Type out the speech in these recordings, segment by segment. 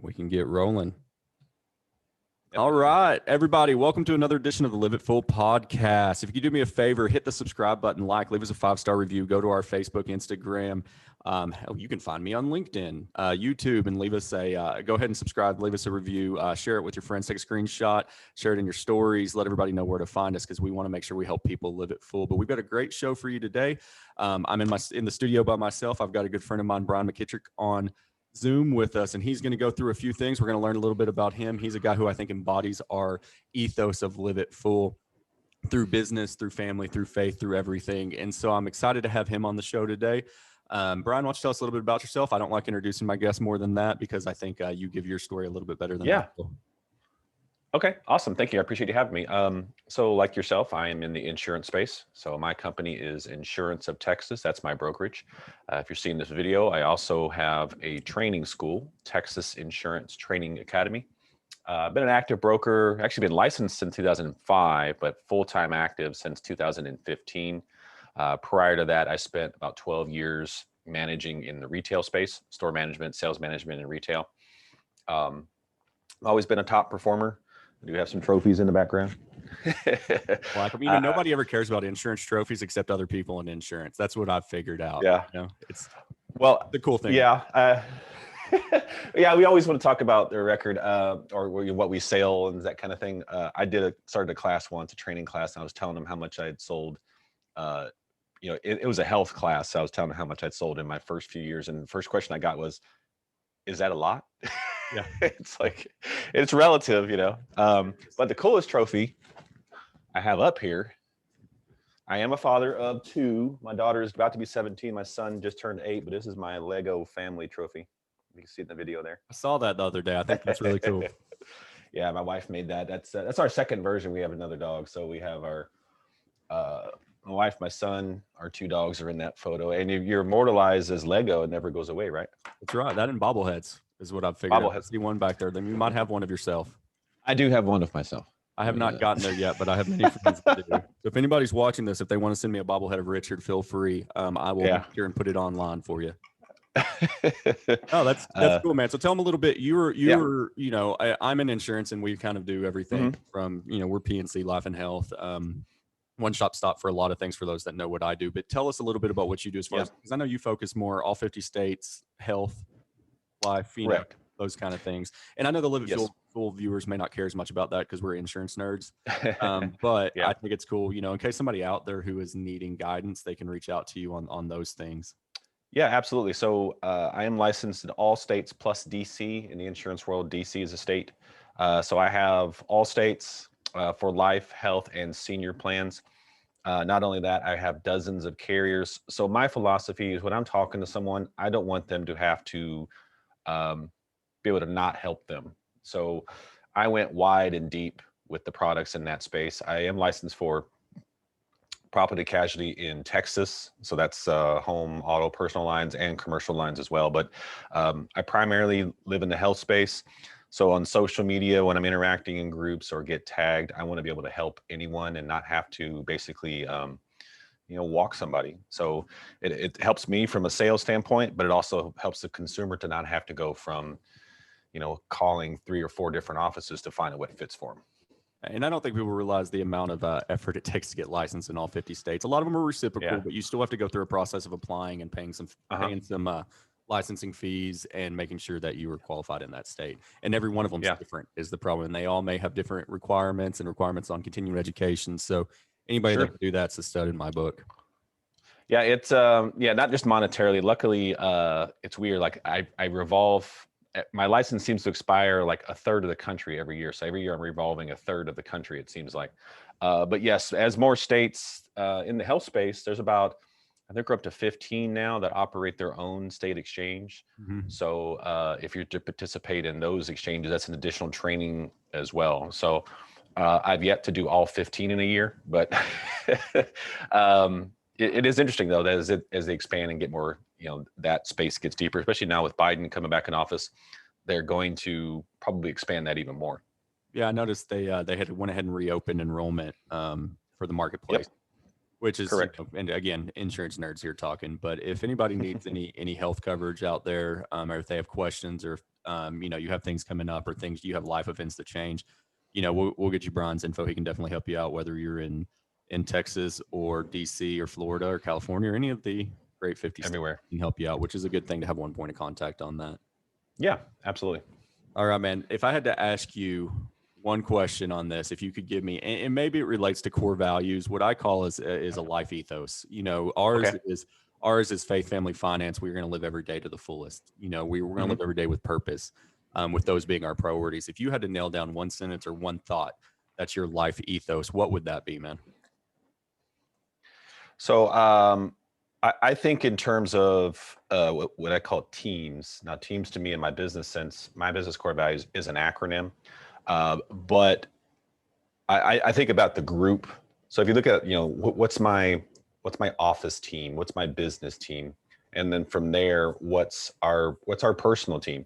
We can get rolling. All right, everybody, welcome to another edition of the Live It Full podcast. If you could do me a favor, hit the subscribe button, leave us a 5-star review, go to our Facebook, Instagram. Hell, you can find me on LinkedIn, YouTube, and leave us go ahead and subscribe, leave us a review, share it with your friends, take a screenshot, share it in your stories, let everybody know where to find us because we want to make sure we help people live it full. But we've got a great show for you today. I'm in the studio by myself. I've got a good friend of mine, Brian McKittrick, on Zoom with us, and he's going to go through a few things. We're going to learn a little bit about him. He's a guy who I think embodies our ethos of live it full through business, through family, through faith, through everything. And so I'm excited to have him on the show today. Brian, why don't you tell us a little bit about yourself? I don't like introducing my guests more than that because I think you give your story a little bit better than I will. Okay, awesome. Thank you. I appreciate you having me. So like yourself, I am in the insurance space. So my company is Insurance of Texas. That's my brokerage. If you're seeing this video, I also have a training school, Texas Insurance Training Academy. I've been an active broker, actually been licensed since 2005, but full-time active since 2015. Prior to that, I spent about 12 years managing in the retail space, store management, sales management, and retail. I've always been a top performer. I do have some trophies in the background. Well, nobody ever cares about insurance trophies except other people in insurance. That's what I've figured out. Yeah. It's the cool thing. Yeah. Yeah, we always want to talk about the record or what we sell and that kind of thing. I started a class once, a training class, and I was telling them how much I had sold. It was a health class. So I was telling them how much I'd sold in my first few years. And the first question I got was, is that a lot? Yeah. It's relative, but the coolest trophy I have up here, I am a father of 2. My daughter is about to be 17. My son just turned 8, but this is my Lego family trophy. You can see it in the video there. I saw that the other day. I think that's really cool. Yeah, my wife made that. That's our second version. We have another dog. So we have our my wife, my son, our 2 dogs are in that photo. And if you're immortalized as Lego, it never goes away, right? That's right. That and bobbleheads is what I've figured out. I see one back there. Then you might have one of yourself. I do have one of myself. I have not gotten there yet, but I have many friends that do. So if anybody's watching this, if they want to send me a bobblehead of Richard, feel free. I will make sure and put it online for you. Oh, that's cool, man. So tell them a little bit. I'm in insurance, and we kind of do everything from, we're P&C Life and Health. One-stop stop for a lot of things for those that know what I do. But tell us a little bit about what you do as far as, because I know you focus more all 50 states, health, life, those kind of things. And I know the Live It Full viewers may not care as much about that because we're insurance nerds. But I think it's cool, in case somebody out there who is needing guidance, they can reach out to you on those things. Yeah, absolutely. So I am licensed in all states plus DC. In the insurance world, DC is a state. So I have all states for life, health, and senior plans. Not only that, I have dozens of carriers. So my philosophy is when I'm talking to someone, I don't want them to have to be able to not help them. So I went wide and deep with the products in that space. I am licensed for property casualty in Texas. So that's home, auto, personal lines, and commercial lines as well. But I primarily live in the health space. So on social media, when I'm interacting in groups or get tagged, I want to be able to help anyone and not have to basically, walk somebody. So it helps me from a sales standpoint, but it also helps the consumer to not have to go from, calling 3 or 4 different offices to find out what fits for them. And I don't think people realize the amount of effort it takes to get licensed in all 50 states. A lot of them are reciprocal, but you still have to go through a process of applying and paying some licensing fees and making sure that you are qualified in that state. And every one of them is different is the problem. And they all may have different requirements and requirements on continuing education. So anybody that can do that's a stud in my book. Yeah, it's not just monetarily. Luckily, it's weird. Like I revolve. My license seems to expire like a third of the country every year. So every year I'm revolving a third of the country, it seems like. But yes, as more states in the health space, there's about, I think we're up to 15 now that operate their own state exchange. So if you're to participate in those exchanges, that's an additional training as well. So I've yet to do all 15 in a year, but it is interesting though, that as they expand and get more, that space gets deeper, especially now with Biden coming back in office, they're going to probably expand that even more. Yeah, I noticed they had went ahead and reopened enrollment for the marketplace. Which is correct. And again, insurance nerds here talking, but if anybody needs any health coverage out there, or if they have questions, or you have things coming up or things, you have life events that change, we'll get you Brian's info. He can definitely help you out, whether you're in Texas or DC or Florida or California or any of the great 50 everywhere. states. He can help you out, which is a good thing to have one point of contact on that. Yeah, absolutely. All right, man. If I had to ask you one question on this, if you could give me, and maybe it relates to core values, what I call is a life ethos. Ours is faith, family, finance. We're going to live every day to the fullest. We're going to live every day with purpose, with those being our priorities. If you had to nail down one sentence or one thought that's your life ethos, what would that be, man? So I think in terms of what I call teams. Now, teams to me in my business sense, my business core values is an acronym, but I think about the group. So if you look at, what's my office team, what's my business team, and then from there, what's our personal team.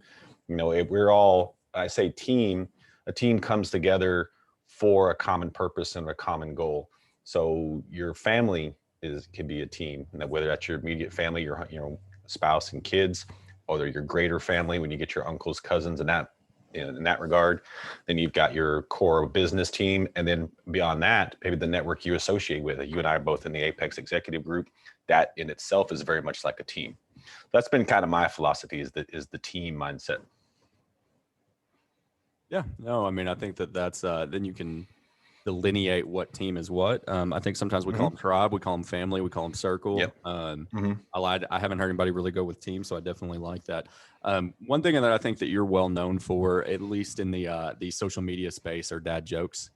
If we're all, I say team, a team comes together for a common purpose and a common goal. So your family can be a team, whether that's your immediate family, your spouse and kids, or your greater family when you get your uncles, cousins, and that in that regard. Then you've got your core business team, and then beyond that, maybe the network you associate with. You and I are both in the Apex Executive Group. That in itself is very much like a team. That's been kind of my philosophy, is the team mindset. Yeah, no, I mean, I think that's then you can delineate what team is what. I think sometimes we call them tribe, we call them family, we call them circle. Yep. I lied. I haven't heard anybody really go with team, so I definitely like that. One thing that I think that you're well known for, at least in the social media space, are dad jokes.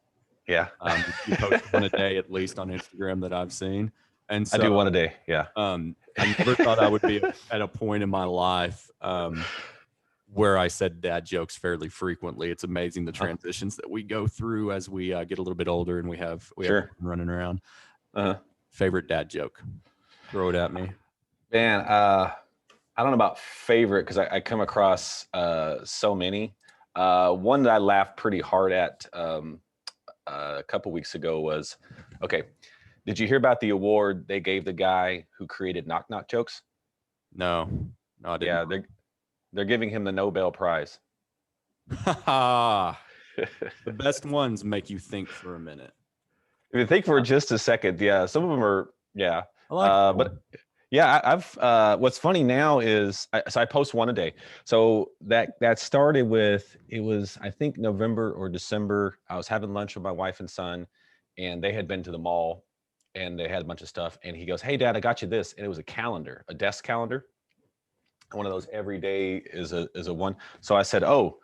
Yeah. You post one a day, at least on Instagram, that I've seen. And so, I do one a day. Yeah. I never thought I would be at a point in my life where I said dad jokes fairly frequently. It's amazing the transitions that we go through as we get a little bit older and we have running around. Favorite dad joke? Throw it at me. Man, I don't know about favorite, because I come across so many. One that I laughed pretty hard at a couple weeks ago was, okay, did you hear about the award they gave the guy who created knock knock jokes? No, I didn't. Yeah, they're giving him the Nobel Prize. The best ones make you think for a minute. If you think for just a second, yeah, some of them are, yeah. I like but yeah, I've what's funny now is I post one a day. So that started with, it was, I think, November or December. I was having lunch with my wife and son, and they had been to the mall and they had a bunch of stuff. And he goes, "Hey, Dad, I got you this." And it was a calendar, a desk calendar. One of those every day is a one. So I said, "Oh,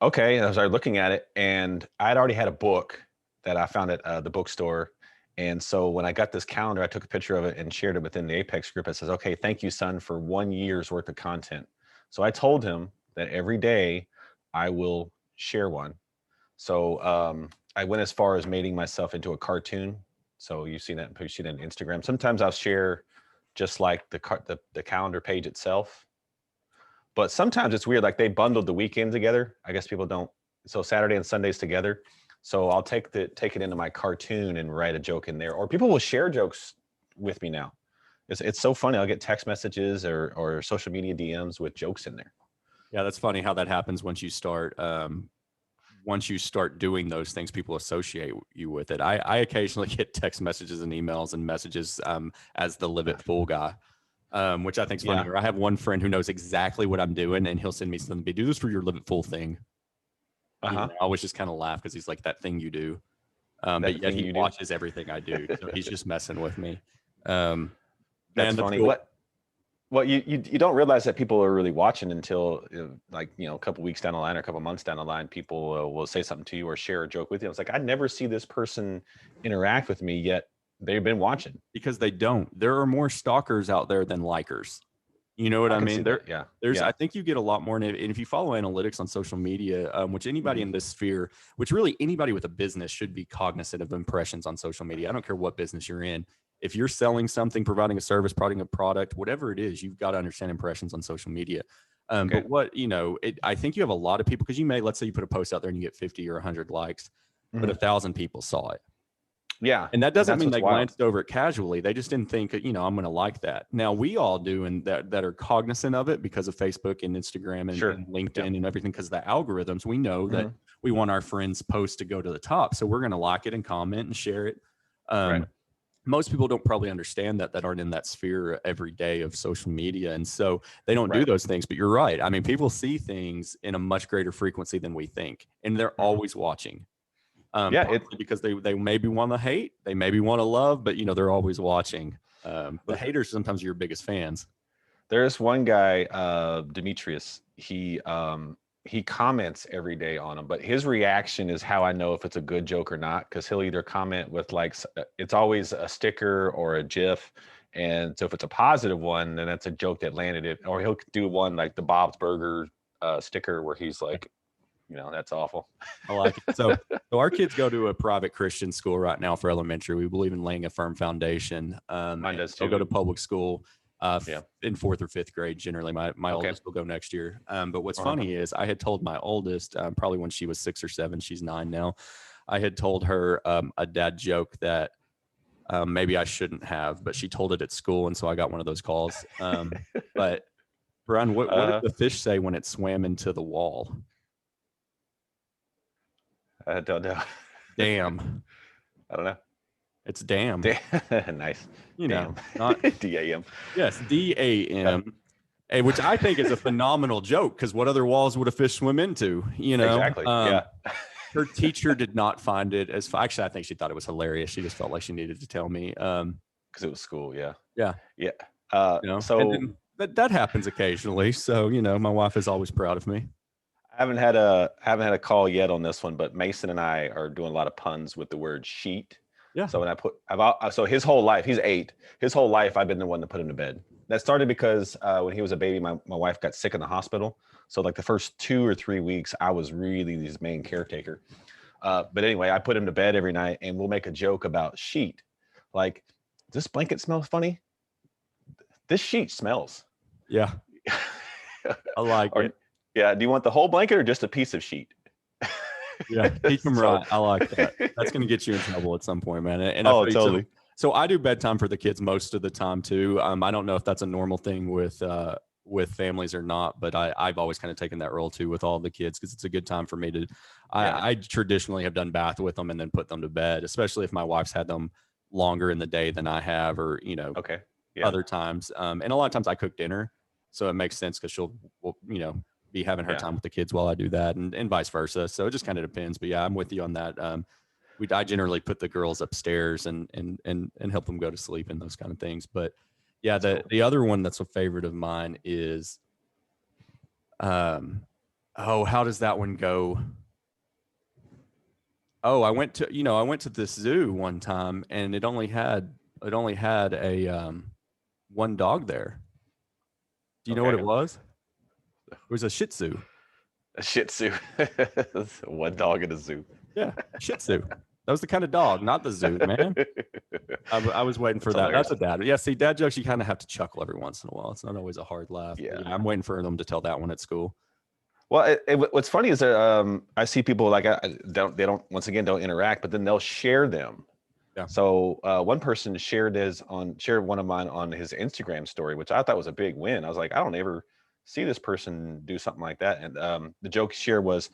okay." And I started looking at it, and I'd already had a book that I found at the bookstore. And so when I got this calendar, I took a picture of it and shared it within the Apex group. It says, "Okay, thank you, son, for 1 year's worth of content." So I told him that every day I will share one. So I went as far as making myself into a cartoon. So you've seen that on Instagram. Sometimes I'll share just like the calendar page itself. But sometimes it's weird, like they bundled the weekend together. I guess people don't. So Saturday and Sundays together. So I'll take it into my cartoon and write a joke in there. Or people will share jokes with me now. It's so funny. I'll get text messages or social media DMs with jokes in there. Yeah, that's funny how that happens once you start. Once you start doing those things, people associate you with it. I occasionally get text messages and emails and messages as the Live It Full guy, which I think is funny. Or I have one friend who knows exactly what I'm doing, and he'll send me something. Do this for your Live It Full thing. I always just kind of laugh because he's like, "That thing you do," but yet he watches everything I do, so he's just messing with me. That's funny. Cool. Well, you don't realize that people are really watching until a couple weeks down the line or a couple months down the line, people will say something to you or share a joke with you. It's like, I never see this person interact with me, yet they've been watching. Because they don't. There are more stalkers out there than likers. You know what I mean? I think you get a lot more. And if you follow analytics on social media, which anybody in this sphere, which really anybody with a business should be cognizant of impressions on social media. I don't care what business you're in. If you're selling something, providing a service, providing a product, whatever it is, you've got to understand impressions on social media. But I think you have a lot of people, because let's say you put a post out there and you get 50 or 100 likes, but 1,000 people saw it. Yeah. And that doesn't that's mean what's they wild. glanced over it casually. They just didn't think, I'm going to like that. Now we all do, and that are cognizant of it because of Facebook and Instagram and, Sure. and LinkedIn Yeah. and everything. Because the algorithms, we know that Mhm. we want our friends' posts to go to the top, so we're going to like it and comment and share it. Right. Most people don't probably understand that aren't in that sphere every day of social media. And so they don't do Right. those things, but you're right. I mean, people see things in a much greater frequency than we think, and they're always watching. Yeah. Partly because they maybe want to hate, they maybe want to love, but they're always watching. The haters sometimes are your biggest fans. There's one guy, Demetrius. He comments every day on them, but his reaction is how I know if it's a good joke or not, because he'll either comment with like it's always a sticker or a GIF, and so if it's a positive one, then that's a joke that landed it, or he'll do one like the Bob's Burger sticker where he's like, that's awful. I like it. So our kids go to a private Christian school right now for elementary. We believe in laying a firm foundation. Mine does They'll too. go to public school Yeah. in 4th or 5th grade. Generally, my Okay. oldest will go next year. But what's funny is I had told my oldest, probably when she was 6 or 7, she's 9 now. I had told her a dad joke that maybe I shouldn't have, but she told it at school, and so I got one of those calls. But Brian, what did the fish say when it swam into the wall? I don't know. Damn. I don't know. It's damn. Nice. Not DAM. Yes, DAM, which I think is a phenomenal joke because what other walls would a fish swim into? Exactly. Yeah. Her teacher did not find it as actually. I think she thought it was hilarious. She just felt like she needed to tell me. Because it was school. Yeah. Yeah. Yeah. So that happens occasionally. So my wife is always proud of me. I haven't had a call yet on this one, but Mason and I are doing a lot of puns with the word sheet. Yeah. So when so his whole life, he's 8. His whole life, I've been the one to put him to bed. That started because when he was a baby, my wife got sick in the hospital. So like the first 2 or 3 weeks, I was really his main caretaker. But anyway, I put him to bed every night, and we'll make a joke about sheet. Like, this blanket smells funny. This sheet smells. Yeah. I like it. Yeah. Do you want the whole blanket or just a piece of sheet? Yeah, teach them right. I like that. That's going to get you in trouble at some point, man. And totally. So I do bedtime for the kids most of the time too. I don't know if that's a normal thing with families or not, but I've always kind of taken that role too with all the kids because it's a good time for me to. I traditionally have done bath with them and then put them to bed, especially if my wife's had them longer in the day than I have, or Okay. Yeah. other times. And a lot of times I cook dinner, so it makes sense because she'll be having her time with the kids while I do that, and vice versa. So it just kind of depends. But yeah, I'm with you on that. I generally put the girls upstairs and help them go to sleep and those kind of things. But yeah, the other one that's a favorite of mine is, how does that one go? Oh, I went to this zoo one time and it only had a one dog there. Do you know what it was? It was a Shih Tzu. A Shih Tzu. One dog in a zoo. Yeah, Shih Tzu. That was the kind of dog, not the zoo, man. I was waiting for that. Hilarious. That's a dad. Yeah, see, dad jokes, you kind of have to chuckle every once in a while. It's not always a hard laugh. Yeah. I'm waiting for them to tell that one at school. Well, what's funny is that I see people like they don't once again don't interact, but then they'll share them. Yeah. So one person shared one of mine on his Instagram story, which I thought was a big win. I was like, I don't ever see this person do something like that. And the joke share was,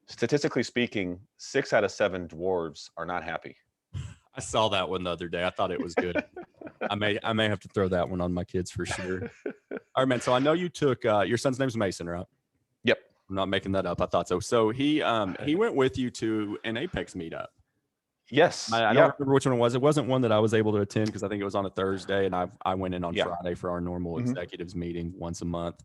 statistically speaking, 6 out of 7 dwarves are not happy. I saw that one the other day. I thought it was good. I may have to throw that one on my kids for sure. All right, man. So I know you took your son's name's Mason, right? Yep. I'm not making that up. I thought so. So he went with you to an Apex meetup. Yes. I don't remember which one it was. It wasn't one that I was able to attend because I think it was on a Thursday, and I went in on Friday for our normal executives meeting once a month.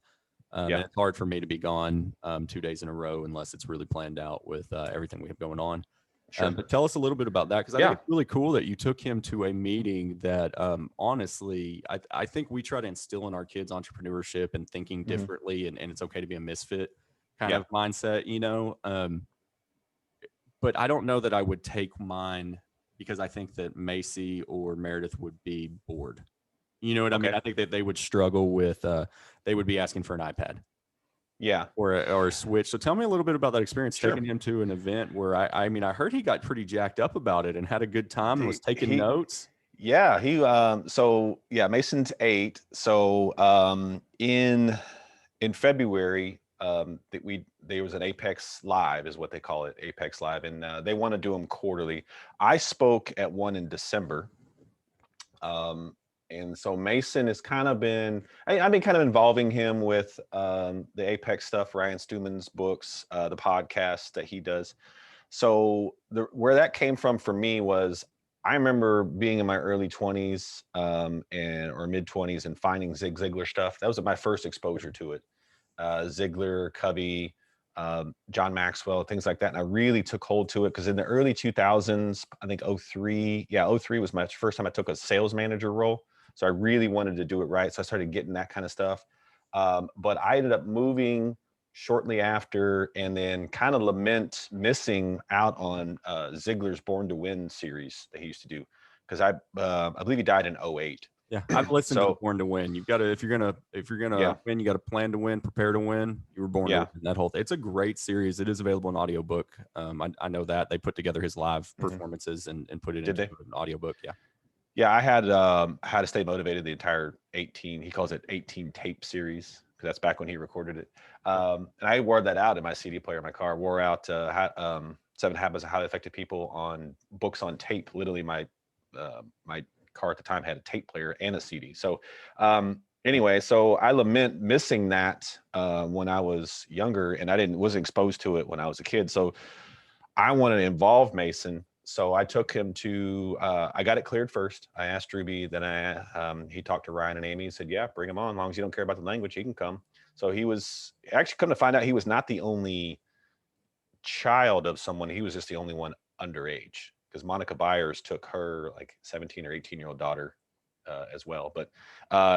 And it's hard for me to be gone 2 days in a row unless it's really planned out with everything we have going on. Sure. But tell us a little bit about that, because I think it's really cool that you took him to a meeting that honestly, I think we try to instill in our kids entrepreneurship and thinking differently, and it's okay to be a misfit kind of mindset, but I don't know that I would take mine because I think that Macy or Meredith would be bored. You know what I mean? I think that they would struggle with, they would be asking for an iPad. Yeah. or a switch. So tell me a little bit about that experience, Sure. taking him to an event where I mean, I heard he got pretty jacked up about it and had a good time and was taking notes. Yeah, Mason's 8. So in February, there was an Apex Live, is what they call it, Apex Live, and they want to do them quarterly. I spoke at one in December. And so Mason has kind of been, I've been kind of involving him with the Apex stuff, Ryan Stewman's books, the podcast that he does. So where that came from for me was, I remember being in my early 20s or mid 20s and finding Zig Ziglar stuff. That was my first exposure to it. Ziglar, Covey, John Maxwell, things like that. And I really took hold to it because in the early 2000s, I think 03 was my first time I took a sales manager role. So I really wanted to do it right. So I started getting that kind of stuff. But I ended up moving shortly after, and then kind of lament missing out on Ziglar's Born to Win series that he used to do, because I believe he died in 08. Yeah, I've listened to Born to Win. You've got to, if you're gonna win, you got to plan to win, prepare to win. You were born to win. That whole thing. It's a great series. It is available in audiobook. I know that they put together his live performances and put it into an audiobook. Yeah. Yeah, I had to stay motivated the entire 18. He calls it 18 tape series, because that's back when he recorded it. And I wore that out in my CD player in my car. Wore out 7 Habits of Highly Effective People on books on tape. Literally, my car at the time had a tape player and a CD. So anyway, so I lament missing that when I was younger, and wasn't exposed to it when I was a kid. So I wanted to involve Mason. So I took him to, I got it cleared first. I asked Ruby, then he talked to Ryan and Amy. He said, yeah, bring him on. As long as you don't care about the language, he can come. So he was actually, come to find out, he was not the only child of someone. He was just the only one underage, because Monica Byers took her like 17 or 18-year-old daughter as well. But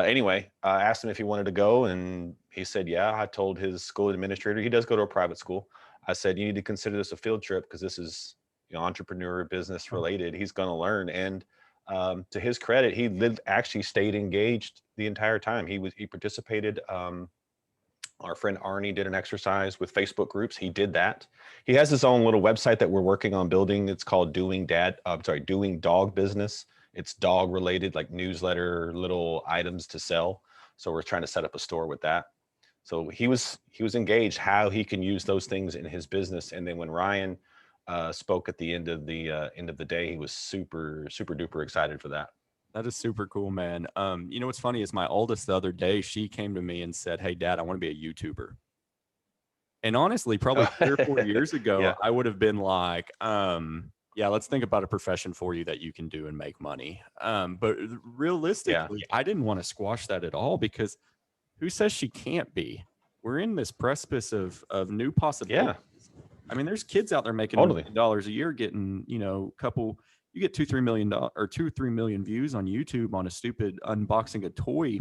anyway, I asked him if he wanted to go, and he said, yeah. I told his school administrator, he does go to a private school. I said, you need to consider this a field trip, because this is entrepreneur business related. He's going to learn. And to his credit, he actually stayed engaged the entire time. He participated. Our friend Arnie did an exercise with Facebook groups. He did that. He has his own little website that we're working on building. It's called Doing Dog Business. It's dog related, like newsletter, little items to sell. So we're trying to set up a store with that. So he was engaged how he can use those things in his business. And then when Ryan spoke at the end of the day, he was super duper excited for that. That is super cool, man. You know what's funny is my oldest the other day, she came to me and said, hey Dad, I want to be a YouTuber. And honestly, probably 3 or 4 years ago, I would have been like, yeah, let's think about a profession for you that you can do and make money. But realistically, I didn't want to squash that at all, because who says she can't be? We're in this precipice of new possibilities. I mean, there's kids out there making $1 million a year, getting, you get 2-3 million or 2-3 million views on YouTube on a stupid unboxing a toy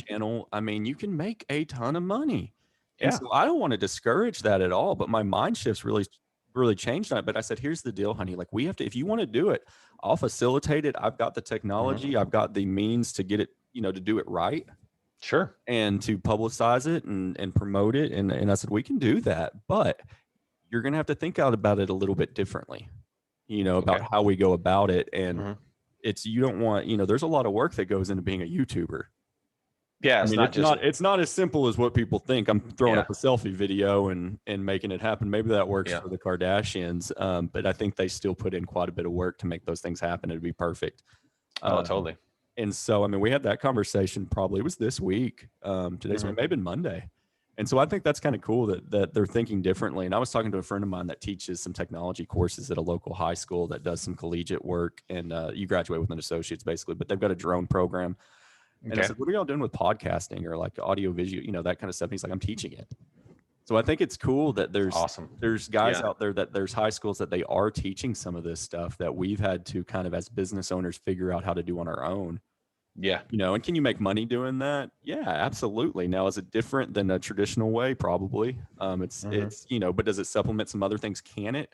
channel. I mean, you can make a ton of money. And so I don't want to discourage that at all, but my mind shift's really changed on it. But I said, here's the deal, honey. Like, we have to, if you want to do it, I'll facilitate it. I've got the technology. I've got the means to get it, to do it right. Sure. And to publicize it and promote it. And I said, we can do that, but you're going to have to think out about it a little bit differently, about how we go about it. And you don't want, there's a lot of work that goes into being a YouTuber. Yeah. It's not as simple as what people think. I'm throwing up a selfie video and making it happen. Maybe that works for the Kardashians. But I think they still put in quite a bit of work to make those things happen. It'd be perfect. Oh, totally. And so, I mean, we had that conversation, probably it was this week. Today's maybe Monday. And so I think that's kind of cool that they're thinking differently. And I was talking to a friend of mine that teaches some technology courses at a local high school that does some collegiate work. And you graduate with an associate's basically, but they've got a drone program. And I said, what are y'all doing with podcasting or like audio visual, that kind of stuff? And he's like, I'm teaching it. So I think it's cool that there's guys out there, that there's high schools that they are teaching some of this stuff that we've had to kind of as business owners figure out how to do on our own. Yeah. And can you make money doing that? Yeah, absolutely. Now, is it different than a traditional way? Probably. It's, but does it supplement some other things? Can it?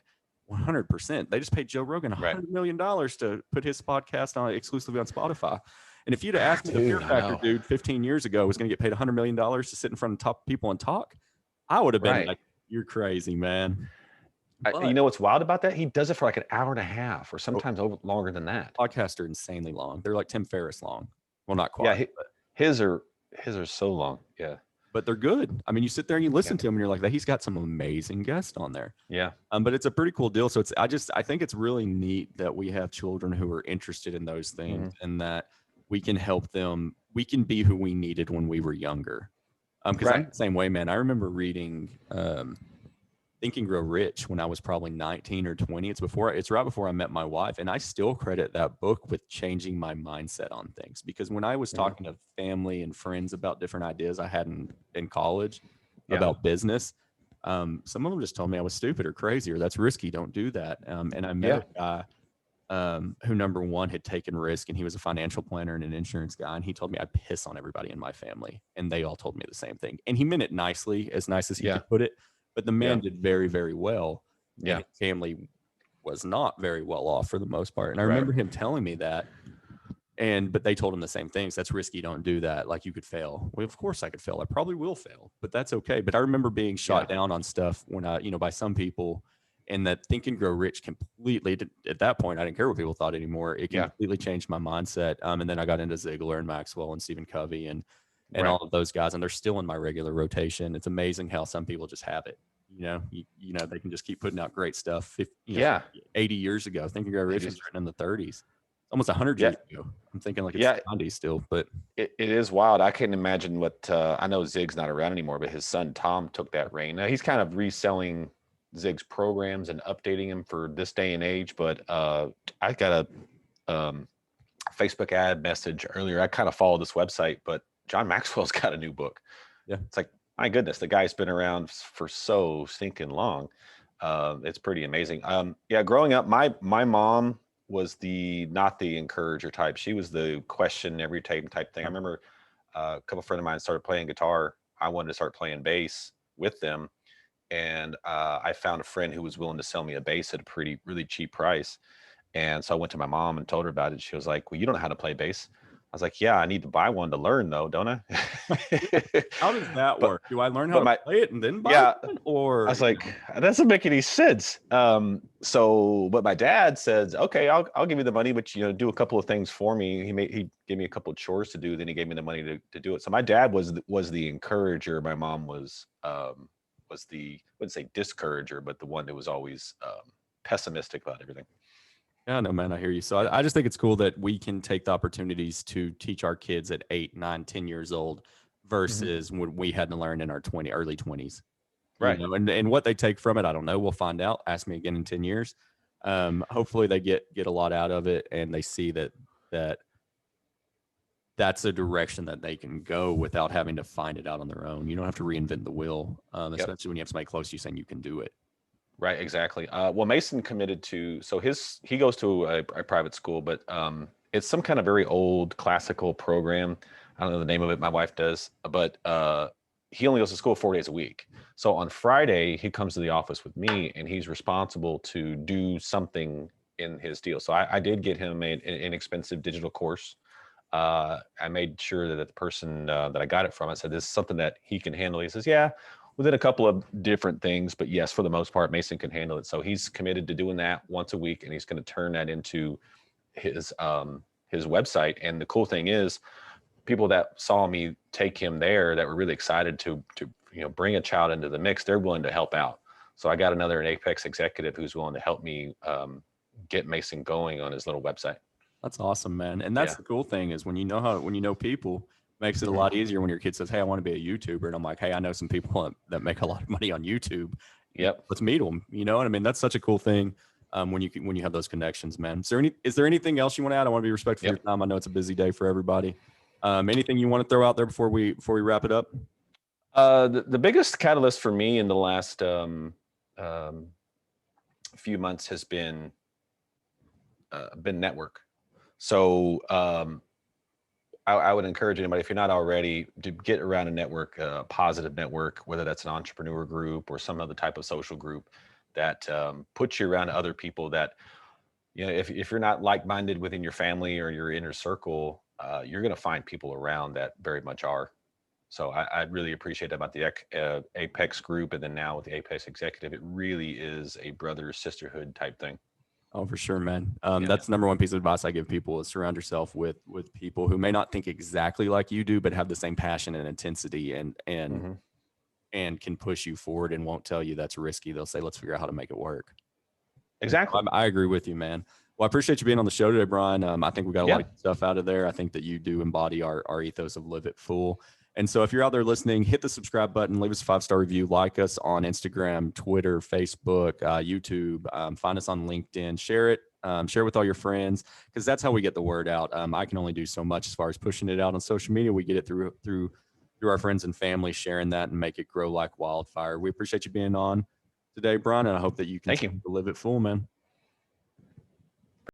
100%. They just paid Joe Rogan $100 million to put his podcast on exclusively on Spotify. And if you'd have asked me the Fear Dude, I Factor know. dude 15 years ago was going to get paid $100 million to sit in front of top people and talk, I would have been Right. like, you're crazy, man. You But know what's wild about that? He does it for like an hour and a half, or oh, sometimes longer than that. podcasts are insanely long. They're like Tim Ferriss long. Well, not Yeah, quite, his are so long. Yeah, but they're good. I mean, you sit there and you listen yeah, to him and you're like, he's got some amazing guests on there. yeah. But it's a pretty cool deal. So I think it's really neat that we have children who are interested in those things and that we can help them. We can be who we needed when we were younger. Because I'm Right. the same way, man. I remember reading Think and Grow Rich when I was probably 19 or 20. It's right before I met my wife. And I still credit that book with changing my mindset on things. Because when I was talking to family and friends about different ideas I had in college about business, some of them just told me I was stupid or crazy or that's risky. Don't do that. And I met a guy who, number one, had taken risk, and he was a financial planner and an insurance guy. And he told me I'd piss on everybody in my family, and they all told me the same thing. And he meant it nicely, as nice as he could put it. But the man did very, very well, and his family was not very well off for the most part. And I remember him telling me that. But they told him the same things. That's risky. Don't do that. Like, you could fail. Well, of course I could fail. I probably will fail, but that's okay. But I remember being shot down on stuff when by some people, and that Think and Grow Rich completely, at that point, I didn't care what people thought anymore. It completely changed my mindset. And then I got into Ziegler and Maxwell and Stephen Covey and all of those guys, and they're still in my regular rotation. It's amazing how some people just have it. They can just keep putting out great stuff. 80 years ago, Think and Grow Rich was written in the 30s. Almost 100 years ago. I'm thinking like it's the 90s still, but it is wild. I can't imagine what I know. Zig's not around anymore, but his son Tom took that reign. Now he's kind of reselling Zig's programs and updating them for this day and age. But I got a Facebook ad message earlier. I kind of follow this website, but John Maxwell's got a new book. Yeah, it's like, my goodness, the guy's been around for so stinking long. It's pretty amazing. Growing up, my mom was not the encourager type. She was the question every type thing. I remember a couple of friends of mine started playing guitar. I wanted to start playing bass with them. And I found a friend who was willing to sell me a bass at a really cheap price. And so I went to my mom and told her about it. She was like, well, you don't know how to play bass. I was like, yeah, I need to buy one to learn though, don't I? How does that work? Do I learn how to play it and then buy one? Or I was like, that doesn't make any sense. But my dad says, okay, I'll give you the money, but do a couple of things for me. He gave me a couple of chores to do. Then he gave me the money to do it. So my dad was the encourager. My mom was the, I wouldn't say discourager, but the one that was always pessimistic about everything. Yeah, no, man, I hear you. So I just think it's cool that we can take the opportunities to teach our kids at 8, 9, 10 years old versus when we had to learn in our early 20s. Right. And what they take from it, I don't know. We'll find out. Ask me again in 10 years. Hopefully they get a lot out of it and they see that that's a direction that they can go without having to find it out on their own. You don't have to reinvent the wheel, especially when you have somebody close to you saying you can do it. Right, exactly. Well, Mason committed to, so he goes to a private school, but it's some kind of very old classical program. I don't know the name of it. My wife does, but he only goes to school 4 days a week. So on Friday, he comes to the office with me, and he's responsible to do something in his deal. So I did get him an inexpensive digital course. I made sure that the person that I got it from, I said, this is something that he can handle. He says, yeah. Within a couple of different things, but yes, for the most part, Mason can handle it. So he's committed to doing that once a week, and he's going to turn that into his website. And the cool thing is, people that saw me take him there that were really excited to bring a child into the mix, they're willing to help out. So I got an Apex executive who's willing to help me get Mason going on his little website. That's awesome, man. And that's the cool thing is when you know people. Makes it a lot easier when your kid says, hey, I want to be a YouTuber. And I'm like, hey, I know some people that make a lot of money on YouTube. Yep. Let's meet them. You know what I mean? That's such a cool thing when you have those connections, man. Is there anything else you want to add? I want to be respectful of your time. I know it's a busy day for everybody. Anything you want to throw out there before we wrap it up? The biggest catalyst for me in the last few months has been network. So I would encourage anybody, if you're not already, to get around a network, a positive network, whether that's an entrepreneur group or some other type of social group that puts you around other people that, if you're not like-minded within your family or your inner circle, you're going to find people around that very much are. So I really appreciate that about the Apex group, and then now with the Apex Executive, it really is a brother sisterhood type thing. Oh, for sure, man. Yeah. That's the number one piece of advice I give people is surround yourself with people who may not think exactly like you do, but have the same passion and intensity and can push you forward and won't tell you that's risky. They'll say, let's figure out how to make it work. Exactly. I agree with you, man. Well, I appreciate you being on the show today, Brian. I think we got a lot of stuff out of there. I think that you do embody our ethos of live it full. And so if you're out there listening, hit the subscribe button, leave us a 5-star review, like us on Instagram, Twitter, Facebook, YouTube, find us on LinkedIn, share it with all your friends, because that's how we get the word out. I can only do so much as far as pushing it out on social media. We get it through our friends and family, sharing that and make it grow like wildfire. We appreciate you being on today, Brian, and I hope that you can live it full, man.